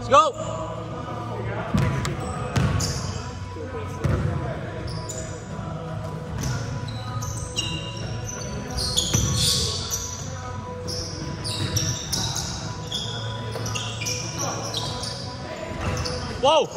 Let's go! Wow!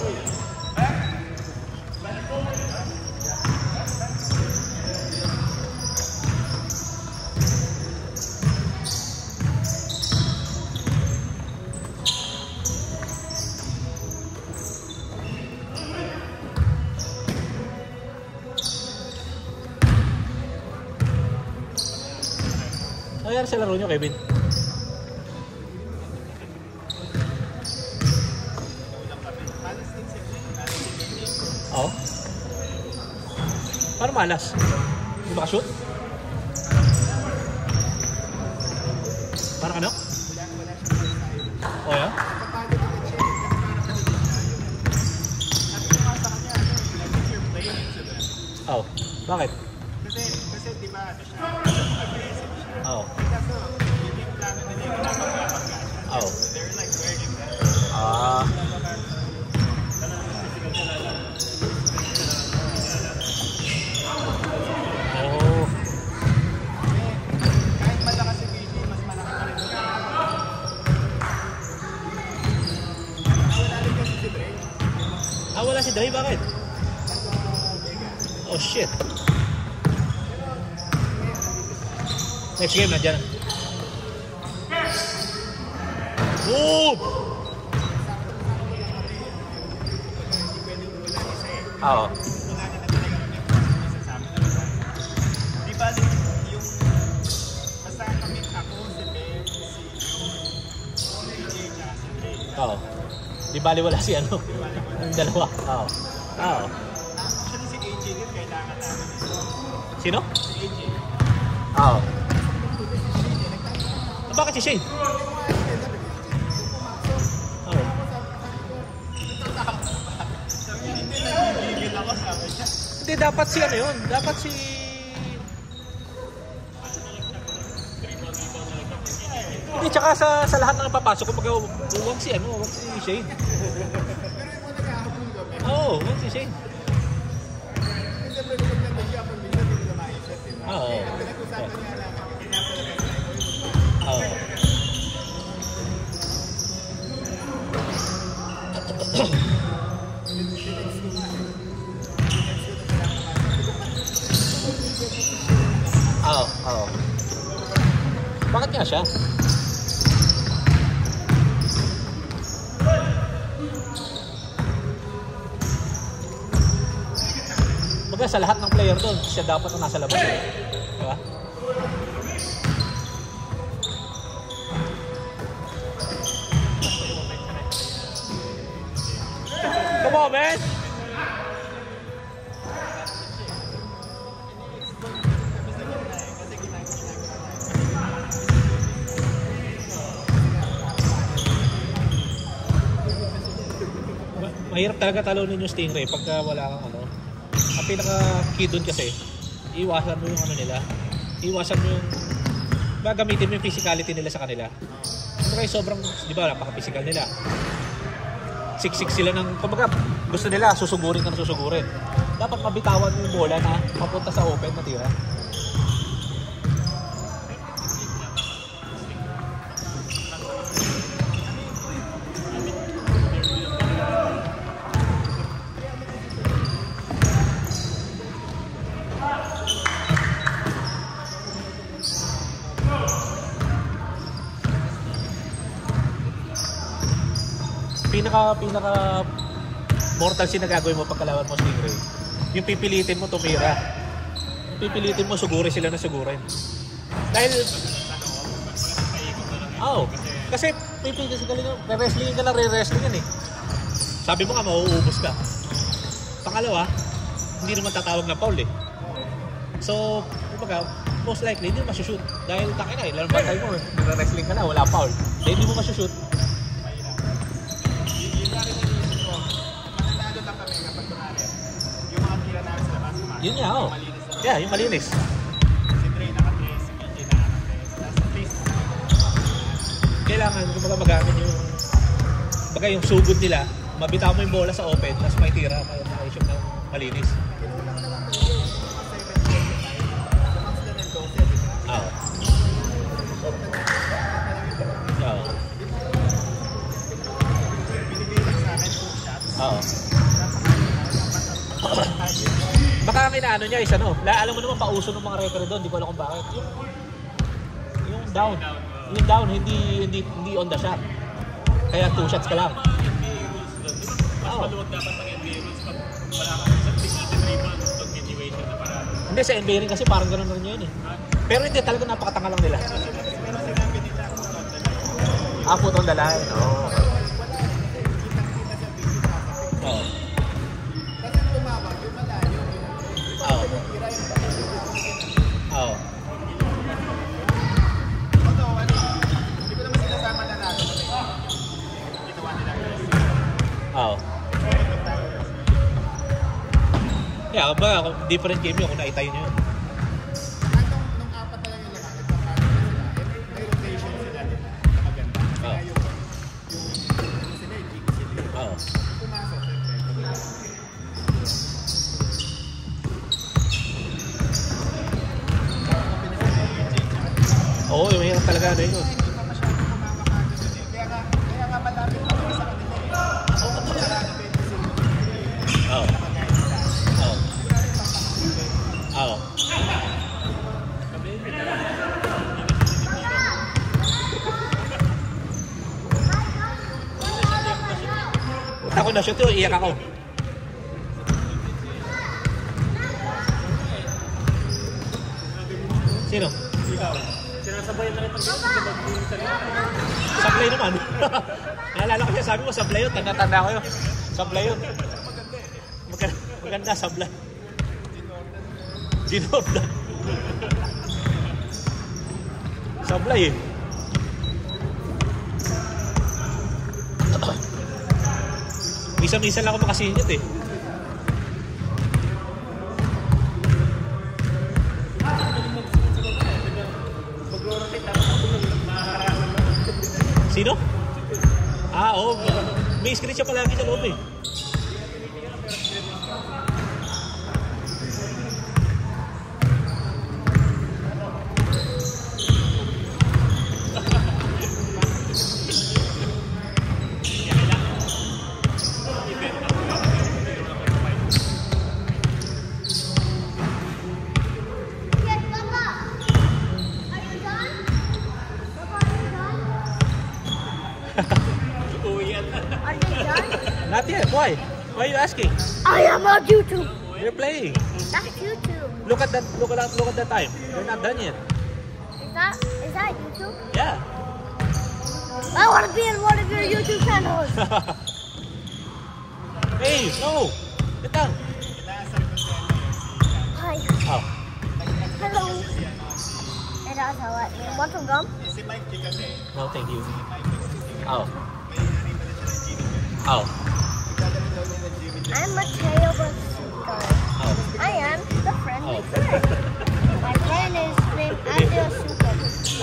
Ano nangyari sa laro nyo, Kevin? Oo. Paano malas? Hindi ba ka-shoot? Parang ano? Oo, yan? Oo. Bakit? Kasi di ba ano siya? Oo. Kaso, yung plano nila yung pinapagkakasya. Oo. They're like wearing that. Oh. Kahit malakas si BJ, mas malaki pa rin. Wala rin kasi si Dre. Wala si Dre, bakit? Oh shit. Next game na dyan. Boom! Oo. Di ba yung basta kami ako, si Ben, si BJ, si Dre. Oo. Di bali wala si ano. Yung dalawa. Oo. Oo. Actually si AJ din kailangan namin. Sino? Si AJ. Oo. Bakit si Shane? Oo. Hindi, dapat si ano yun. Dapat si... Hindi, tsaka sa lahat ng papasok ko, huwag si ano, huwag si Shane. Oo, huwag si Shane. Oo. Oo. Oo. Bakit nga siya? Baga sa lahat ng player doon, siya dapat na nasa labas. Diba? Come on, man! Mahirap talaga talunin yung Stingray pagka wala kang ano. Ang pinaka-key doon kasi, iwasan mo yung ano nila. Iwasan mo yung... gamitin mo yung physicality nila sa kanila. Kasi sobrang, di ba, napaka-physical nila. Siksik sila ng, kumbaga, gusto nila, susugurin ka na susugurin. Dapat mabitawan mo yung bola na mapunta sa open na tira. Pinaka mortal sin na gagawin mo pagkalaban mo Stingray. Yung pipilitin mo tumira. Yung pipilitin mo sugurin sila na sugurin. Dahil kasi pipilitin sila re-wrestling ka na re-wrestling yan eh. Sabi mo nga mauubos ka. Pangalawa, hindi naman tatawag na foul eh. So, kumbaga, most likely hindi mo masushoot. Dahil takina eh, lalong batay mo, re-wrestling ka na, wala foul. Dahil hindi mo masushoot. Yun nga, oh. Yeah, yung malinis. Si Dre naka-dress, si BJ naka-dress. Nasa face. Kailangan, kumbaga magamit yung Baga yung sugod nila, mabitaw mo yung bola sa open, tapos may tira, may shoot na malinis. Oo. Oo. Oo. Baka ang inaano niya is ano, alam mo naman pauso ng mga referee doon, di ko alam kung bakit. Yung down. Yung down, hindi on the shot. Kaya 2 shots ka lang. Mas maluwag dapat ng NBA rules pag wala kang isang defensive rebound continuation na para. Hindi, sa NBA rin kasi parang gano'n rin yun eh. Pero hindi, talaga napakatanga lang nila. Pero sinabi nila Put on the line. Oo. Oo. kasi tumawag yung malayo. Oo. Oo. Although, hindi ko naman sinasama na natin. Ginawa nila. Oo. Yeah, ba, different game yun kung naitay nyo yun. Nung apat na lang yung lalaki, may rotation sila din na maganda. Kaya yung sila, yung sila. Oo. Pumasok, siyempre. Oo, yung mahirap talaga na yun. Hindi pa masyadong kumakakaan doon eh. Kaya nga madami pa kami sa kanila eh. Oo, marami 26. Oo. Oo. Oo. Punta ko na shoot yun, iyak ako. Sino? Ikaw, sinasabayan na rin pag Sablay naman. Naalala ko siya, sabi mo sablay yun. Tanda-tanda ko yun. Sablay yun. Maganda, sablay. Ginordan. Sablay eh. Misa-misa lang ako makasingit eh. Sino? Oo. May screen siya palagi sa loob eh. Yes, Papa. Are you done? Papa, are you done? Are you done? Not yet. Why? Why are you asking? I am on YouTube. You're playing. That's YouTube. Look at that. Look at that time. You're not done yet. Is that YouTube? Yeah. I want to be in one of your YouTube channels. Hey, no. Get down. Hi. Oh. Hello. And that's how I want some gum? Si Mike kasi, No, thank you. Oh. may nariba na siya ng Jimmy. Oh. Nagdadala daw niya ng Jimmy. I'm Mateo Basuka. Oh. I am the friendly Oh. friend. My friend is named Andrea Suka.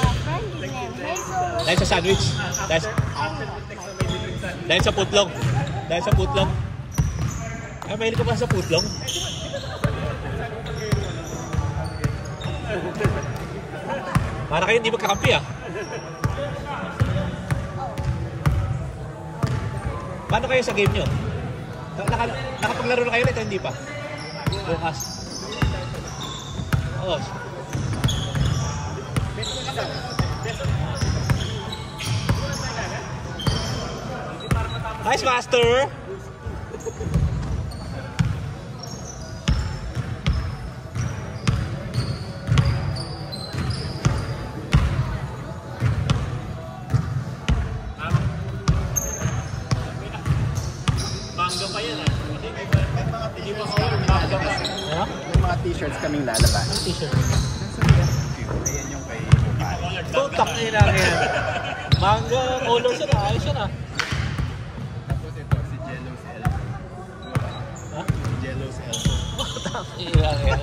My friend is named Hazel. Dahil sa sandwich. Dahil sa putlong. Dahil sa putlong. Ay, mahilig ka ba sa putlong? Para kayo hindi magkakampi ah. Paano kayo sa game nyo? Nakapaglaro na kayo ulit o hindi pa? Bukas. Oo. Nice, Master! Manga pa yan ah. Hindi pa ako manga pa. Ano? May mga t-shirts kaming lalabas. T-shirt. Ayan yung kay Tutak na yun yan. Manga, color siya na. Ayos siya na. Tapos ito, si Jello's Elbow. Ha? Jello's Elbow. Tutak na yan.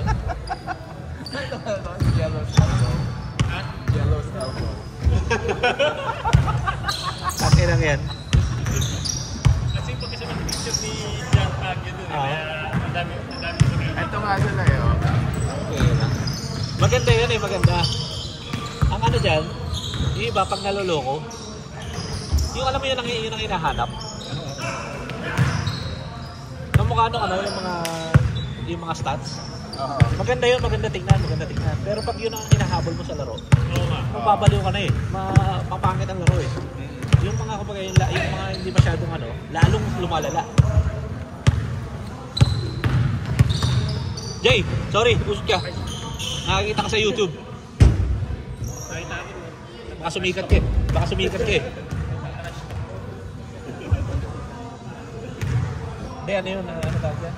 Si Jello's Elbow. Jello's Elbow. Tutak na yan. Maganda yan eh, maganda. Ang ano dyan, yung iba pag naloloko, yung alam mo yun ang hinahanap. Ang mukha nung ano, yung mga stats. Maganda yun, maganda tingnan. Pero pag yun ang hinahabol mo sa laro, mababaliw ka na eh. Mapapangit ang laro eh. Yung mga kapag yung mga hindi masyadong ano, lalong lumalala. Jay, sorry, usok ka. Nakakita ka sa YouTube. Baka sumikat ka eh. Hindi, ano yun, ano tawag yan?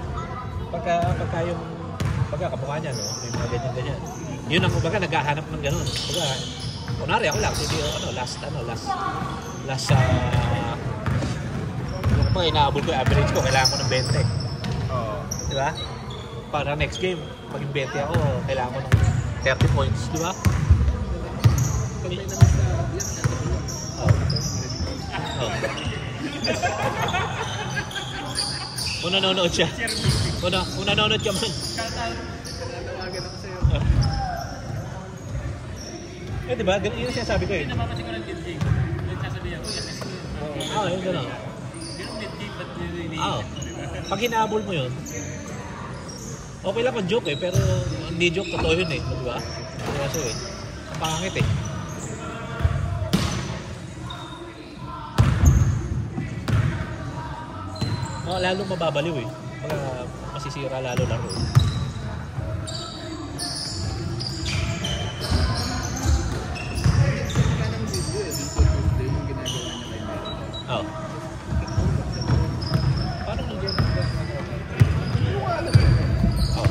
Pagka yung kapukha niya, no? May mga ganyan-ganyan. Yun ang kumbaga naghahanap ng gano'n. Kumbaga, kunwari ako lang, hindi last kapag inaabol ko, average ko, kailangan ko ng 20. Diba? Para next game, pag yung 20 ako, kailangan ko ng 30 points, diba? Kung nanonood siya. Kung nanonood ka man. Nanawagan ako sa'yo. Eh diba, yun yung sinasabi ko eh. Hindi napapansin ko ng mid-game. Yung sasabihin ko, yes, Yun gano'n. yung mid-game, ba't nililiit? Pag hinahabol mo yun, okay lang kung joke eh, pero hindi joke, totoo yun eh. Diba? Kasi eh, ang pangit eh. Lalo mababaliw eh. Masisira lalo laro eh. Oh. Paano nandiyan? Oh.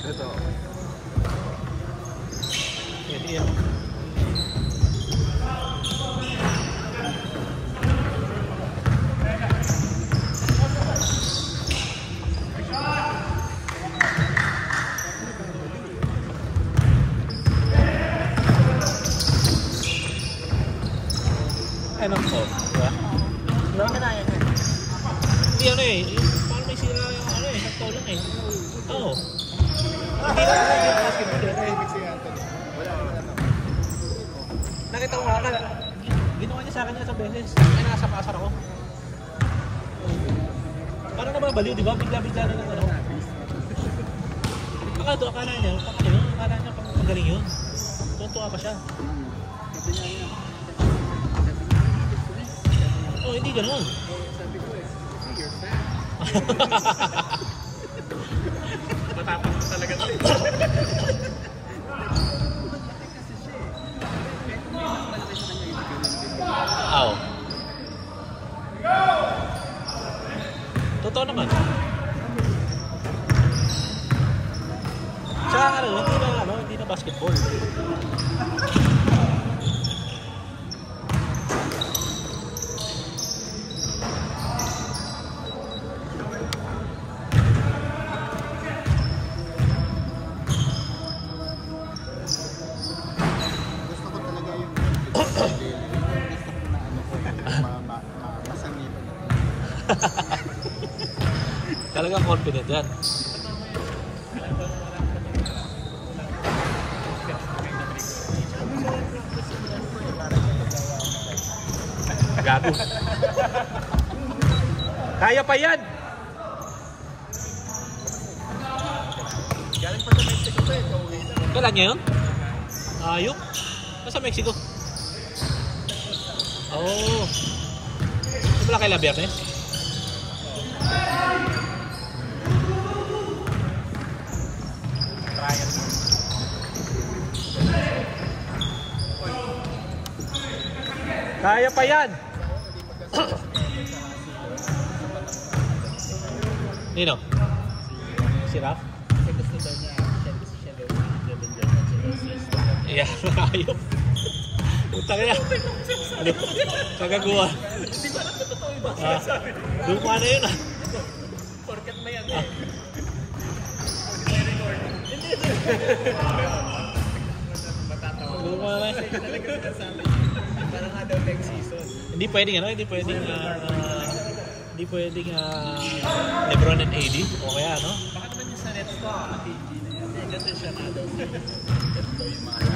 Ito. Yan. Anong po? Diba? Diba ka na yan? Hindi ano eh. Paano may sira yung ano eh. Nagtaw lang eh. Oo. Hindi na yung basketball eh. Nakita ko nga ka. Ginawa niya sa akin sa beses. Ay nasa pasar ako. Parang nababaliw diba? Bigla-bigla na lang ano. Akala niya pang magaling yun. Tuntua pa siya. Oh, hindi ganoon. Sabi ko eh, you're fat. Matapang mo talaga ito eh. Aw. Totoo naman. Tsaka hindi na basketball. Gusto ko talaga yung masangit. Talagang confident yan. Gago. Kaya pa yan! Galing pa sa Mexico to eh. Kailan niya yun? Ayok? Nasa Mexico? Oh. Wala kailan Biyernes? Trial. Kaya pa yan! Nino? Si Raf? Kasi gusto daw niya, siya daw Yeah, ayok. Putang ina. Ano? Kagaguha. Hindi ba alam na totoo yung basa sabi? Luma na yun ah. Porket may ano Ah. eh. Matatawa. Lumala. Talaga sinasabi. Parang nga daw next season. Hindi pwedeng LeBron and AD o kaya ano? Baka naman yung sa Nets to, kasi siya na daw. Ito yung mga